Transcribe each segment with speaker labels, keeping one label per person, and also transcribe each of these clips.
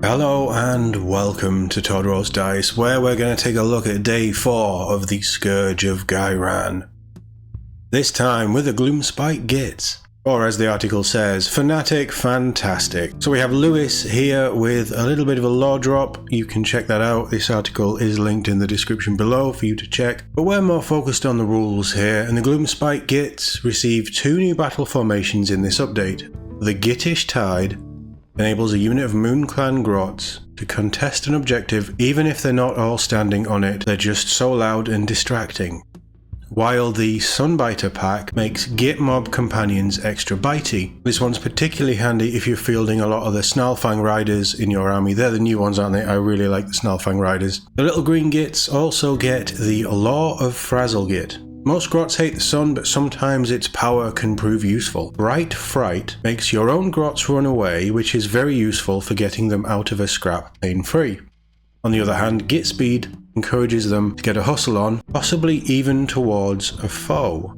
Speaker 1: Hello and welcome to Todd Rolls Dice, where we're going to take a look at day 4 of the Scourge of Ghyran. This time with a Gloomspite Gitz, or as the article says, Fanatic Fantastic. So we have Lewis here with a little bit of a lore drop. You can check that out. This article is linked in the description below for you to check. But we're more focused on the rules here, and the Gloomspite Gitz received 2 new battle formations in this update. The Gittish Tide enables a unit of Moon Clan Grots to contest an objective even if they're not all standing on it, they're just so loud and distracting. While the Sunbiter pack makes Git Mob companions extra bitey. This one's particularly handy if you're fielding a lot of the Snarlfang Riders in your army. They're the new ones, aren't they? I really like the Snarlfang Riders. The little green Gits also get the Law of Frazzlegit. Most Grots hate the sun, but sometimes its power can prove useful. Bright Fright makes your own Grots run away, which is very useful for getting them out of a scrap pain-free. On the other hand, Git Speed encourages them to get a hustle on, possibly even towards a foe.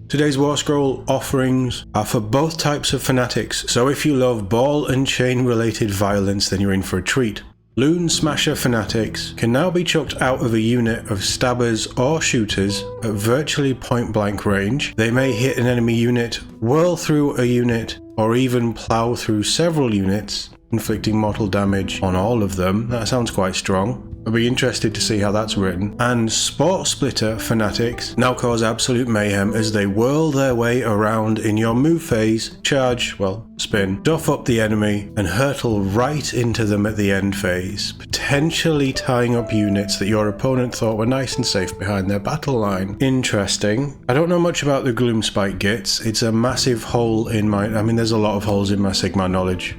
Speaker 1: Today's War Scroll offerings are for both types of fanatics, so if you love ball and chain related violence, then you're in for a treat. Loonsmasha fanatics can now be chucked out of a unit of stabbers or shooters at virtually point blank range. They may hit an enemy unit, whirl through a unit, or even plow through several units, inflicting mortal damage on all of them. That sounds quite strong. I'll be interested to see how that's written. And Sporesplatter fanatics now cause absolute mayhem as they whirl their way around in your move phase, charge, well, spin, duff up the enemy, and hurtle right into them at the end phase, potentially tying up units that your opponent thought were nice and safe behind their battle line. Interesting. I don't know much about the Gloomspite Gitz. It's a massive hole in my... there's a lot of holes in my Sigmar knowledge.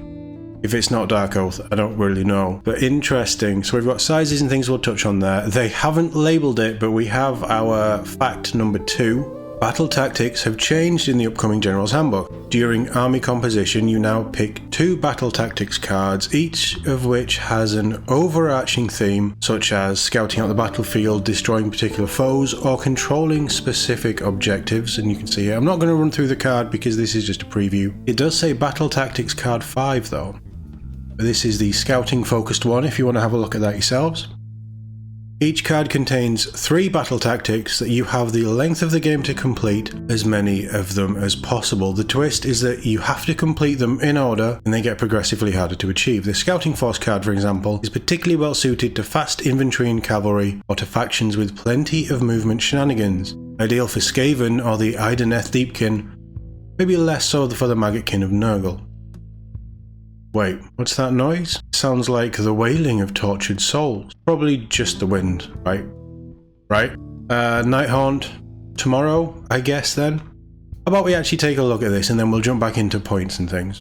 Speaker 1: If it's not Dark Oath, I don't really know. But interesting. So we've got sizes and things we'll touch on there. They haven't labelled it, but we have our fact number 2. Battle tactics have changed in the upcoming General's Handbook. During army composition, you now pick 2 battle tactics cards, each of which has an overarching theme, such as scouting out the battlefield, destroying particular foes, or controlling specific objectives. And you can see here, I'm not going to run through the card because this is just a preview. It does say Battle Tactics card 5 though. This is the scouting focused one if you want to have a look at that yourselves. Each card contains 3 battle tactics that you have the length of the game to complete as many of them as possible. The twist is that you have to complete them in order and they get progressively harder to achieve. The Scouting Force card, for example, is particularly well suited to fast infantry and cavalry or to factions with plenty of movement shenanigans. Ideal for Skaven or the Ideneth Deepkin, maybe less so for the Maggotkin of Nurgle. Wait, what's that noise? Sounds like the wailing of tortured souls. Probably just the wind, right? Right? Nighthaunt tomorrow, I guess then? How about we actually take a look at this and then we'll jump back into points and things.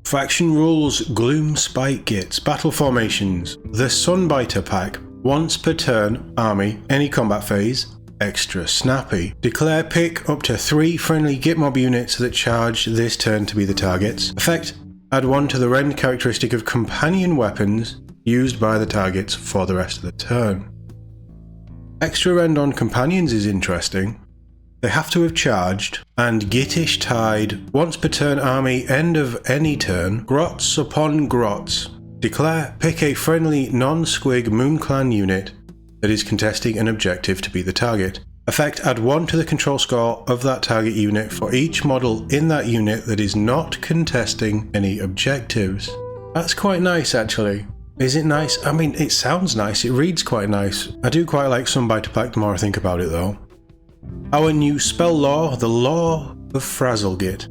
Speaker 1: Faction rules, Gloomspite Gitz, battle formations. The Sunbiter pack, once per turn, army, any combat phase, extra snappy. Declare pick up to 3 friendly Git Mob units that charge this turn to be the targets. Effect, add 1 to the rend characteristic of companion weapons used by the targets for the rest of the turn. Extra rend on companions is interesting. They have to have charged, and Gittish Tide, once per turn army, end of any turn, Grots upon Grots. Declare, pick a friendly non-squig Moon Clan unit that is contesting an objective to be the target. Effect, add 1 to the control score of that target unit for each model in that unit that is not contesting any objectives. That's quite nice actually. Is it nice? It sounds nice, it reads quite nice. I do quite like Sunbiter pack the more I think about it though. Our new spell law, the Law of Frazzlegit.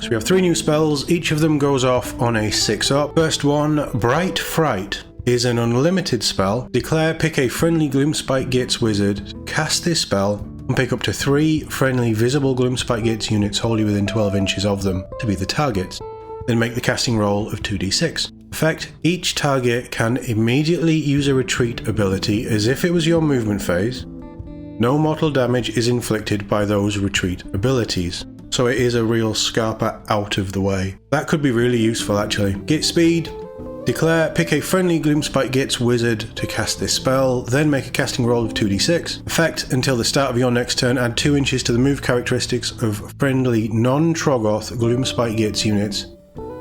Speaker 1: So we have 3 new spells, each of them goes off on a 6-up. First one, Bright Fright, is an unlimited spell. Declare, pick a friendly Gloomspite Gitz wizard, cast this spell, and pick up to 3 friendly visible Gloomspite Gitz units wholly within 12 inches of them to be the targets. Then make the casting roll of 2d6. Effect, each target can immediately use a retreat ability as if it was your movement phase. No mortal damage is inflicted by those retreat abilities. So it is a real Scarpa out of the way. That could be really useful actually. Git speed, Declare, pick a friendly Gloomspite Gitz wizard to cast this spell, then make a casting roll of 2d6. Effect, until the start of your next turn, add 2 inches to the move characteristics of friendly non-Troggoth Gloomspite Gitz units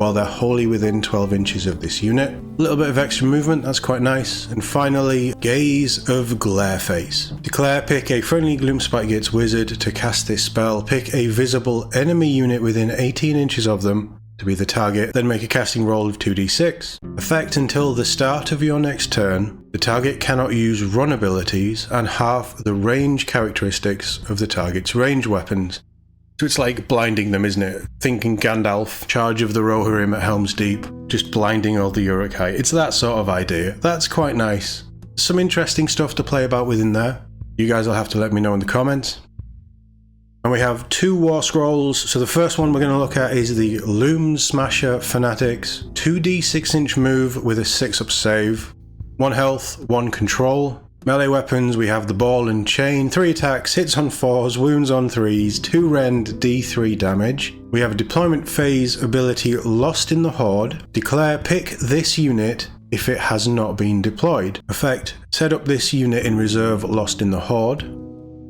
Speaker 1: while they're wholly within 12 inches of this unit. A little bit of extra movement, that's quite nice. And finally, Gaze of Glareface. Declare, pick a friendly Gloomspite Gitz wizard to cast this spell. Pick a visible enemy unit within 18 inches of them to be the target, then make a casting roll of 2d6. Effect until the start of your next turn. The target cannot use run abilities and half the range characteristics of the target's range weapons. So it's like blinding them, isn't it? Thinking Gandalf, Charge of the Rohirrim at Helm's Deep, just blinding all the Uruk-hai. It's that sort of idea. That's quite nice. Some interesting stuff to play about within there. You guys will have to let me know in the comments. And we have 2 war scrolls. So the first one we're going to look at is the Loonsmasha Fanatics. 2d6 inch move with a 6-up save. 1 health, 1 control. Melee weapons, we have the ball and chain, 3 attacks, hits on 4s, wounds on 3s, 2 rend, d3 damage. We have a deployment phase ability Lost in the Horde. Declare, pick this unit if it has not been deployed. Effect, set up this unit in reserve Lost in the Horde.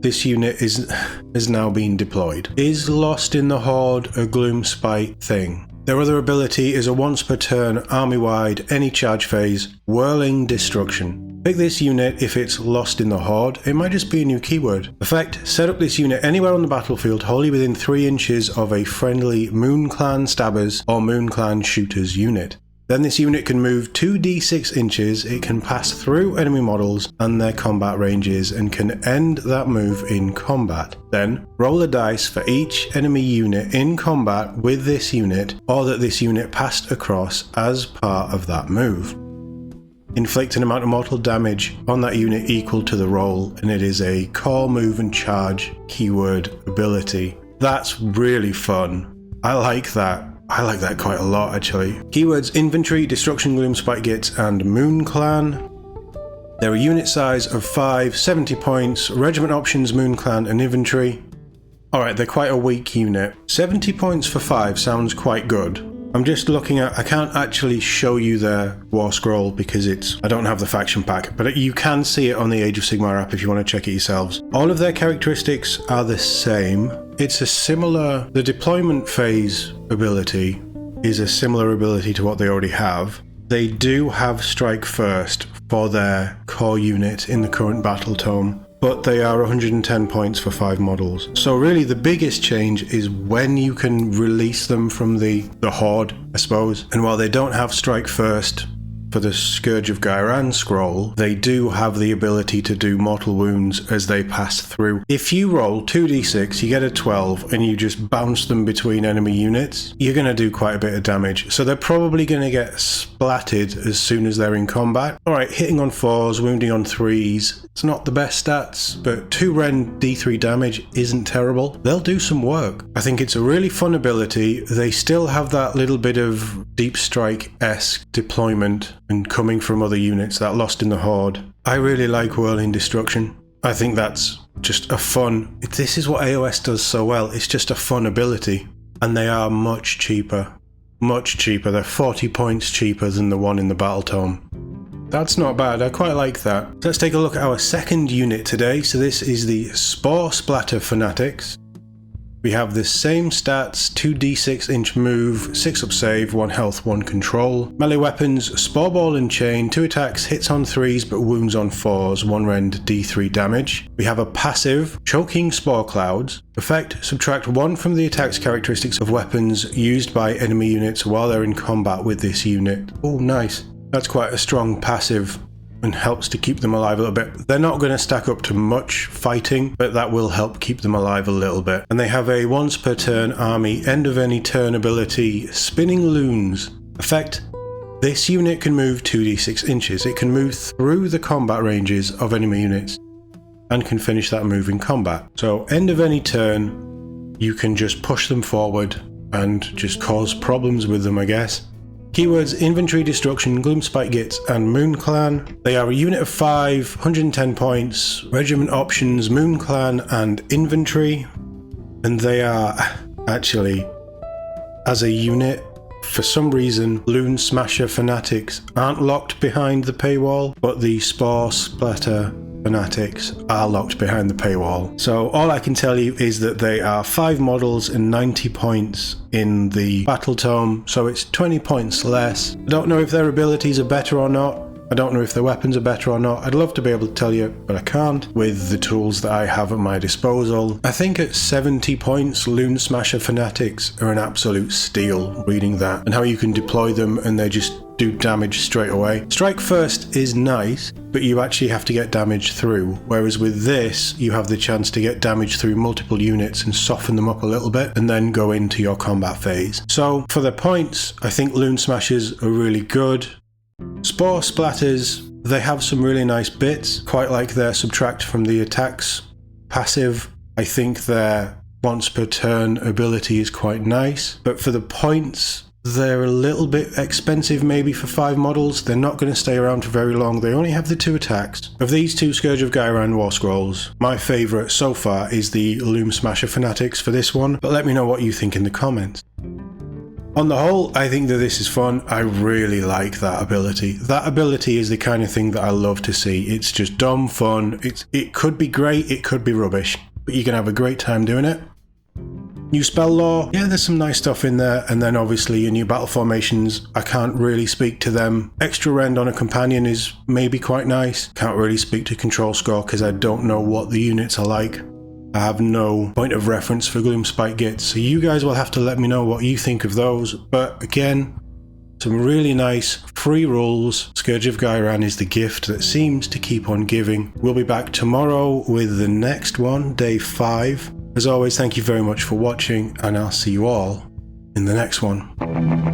Speaker 1: This unit has now been deployed. Is Lost in the Horde a Gloomspite thing? Their other ability is a once per turn, army-wide, any charge phase, Whirling Destruction. Pick this unit if it's Lost in the Horde. It might just be a new keyword. Effect, set up this unit anywhere on the battlefield wholly within 3 inches of a friendly Moon Clan Stabbers or Moon Clan Shooters unit. Then this unit can move 2d6 inches, it can pass through enemy models and their combat ranges and can end that move in combat. Then roll a dice for each enemy unit in combat with this unit or that this unit passed across as part of that move. Inflict an amount of mortal damage on that unit equal to the roll, and it is a core move and charge keyword ability. That's really fun. I like that. I like that quite a lot, actually. Keywords Infantry, Destruction Gloomspite Gitz, and Moon Clan. They're a unit size of 5, 70 points, regiment options Moon Clan and Infantry. Alright, they're quite a weak unit. 70 points for 5 sounds quite good. I'm just looking at, I can't actually show you their war scroll because I don't have the faction pack, but you can see it on the Age of Sigmar app if you want to check it yourselves. All of their characteristics are the same. It's a similar, the deployment phase ability is a similar ability to what they already have. They do have Strike First for their core unit in the current battle tome, but they are 110 points for 5 models. So really the biggest change is when you can release them from the Horde, I suppose. And while they don't have Strike First for the Scourge of Ghyran scroll, they do have the ability to do mortal wounds as they pass through. If you roll 2d6, you get a 12, and you just bounce them between enemy units, you're going to do quite a bit of damage. So they're probably going to get splatted as soon as they're in combat. Alright, hitting on 4s, wounding on 3s. It's not the best stats, but 2 rend d3 damage isn't terrible. They'll do some work. I think it's a really fun ability. They still have that little bit of Deep Strike-esque deployment and coming from other units, that Lost in the Horde. I really like Whirling Destruction. I think that's just a fun... This is what AOS does so well. It's just a fun ability. And they are much cheaper. Much cheaper. They're 40 points cheaper than the one in the Battle Tome. That's not bad, I quite like that. So let's take a look at our second unit today. So this is the Sporesplatter Fanatics. We have the same stats, 2d6 inch move, 6-up save, 1 health, 1 control. Melee weapons, Spore Ball and Chain, 2 attacks, hits on 3s but wounds on 4s, 1 rend, d3 damage. We have a passive, Choking Spore Clouds. Effect, subtract 1 from the attack's characteristics of weapons used by enemy units while they're in combat with this unit. Oh, nice. That's quite a strong passive and helps to keep them alive a little bit. They're not going to stack up to much fighting, but that will help keep them alive a little bit. And they have a once per turn army, end of any turn ability, Spinning Loons. Effect, this unit can move 2d6 inches. It can move through the combat ranges of enemy units and can finish that move in combat. So end of any turn, you can just push them forward and just cause problems with them, I guess. Keywords Infantry, Destruction, Gloomspite Gitz, and Moon Clan. They are a unit of 5, 110 points, regiment options, Moon Clan, and Infantry. And they are actually, as a unit, for some reason, Loonsmasha Fanatics aren't locked behind the paywall, but the Sporesplatter Fanatics are locked behind the paywall. So all I can tell you is that they are 5 models and 90 points in the battle tome, so it's 20 points less. I don't know if their abilities are better or not. I don't know if their weapons are better or not. I'd love to be able to tell you, but I can't with the tools that I have at my disposal. I think at 70 points, Loonsmasha Fanatics are an absolute steal, reading that, and how you can deploy them and they just do damage straight away. Strike first is nice, but you actually have to get damage through, whereas with this, you have the chance to get damage through multiple units and soften them up a little bit, and then go into your combat phase. So for the points, I think Loonsmashas are really good. Sporesplatters, they have some really nice bits, quite like their subtract from the attacks passive. I think their once per turn ability is quite nice, but for the points, they're a little bit expensive maybe for 5 models. They're not going to stay around for very long. They only have the 2 attacks. Of these 2 Scourge of Ghyran War Scrolls, my favourite so far is the Loonsmasha Fanatics for this one, but let me know what you think in the comments. On the whole, I think that this is fun. I really like that ability. That ability is the kind of thing that I love to see. It's just dumb fun. It could be great, it could be rubbish, but you can have a great time doing it. New spell lore, yeah, there's some nice stuff in there, and then obviously your new battle formations, I can't really speak to them. Extra rend on a companion is maybe quite nice. Can't really speak to control score because I don't know what the units are like. I have no point of reference for Gloomspite Gitz, so you guys will have to let me know what you think of those. But again, some really nice free rules. Scourge of Ghyran is the gift that seems to keep on giving. We'll be back tomorrow with the next one, day 5. As always, thank you very much for watching, and I'll see you all in the next one.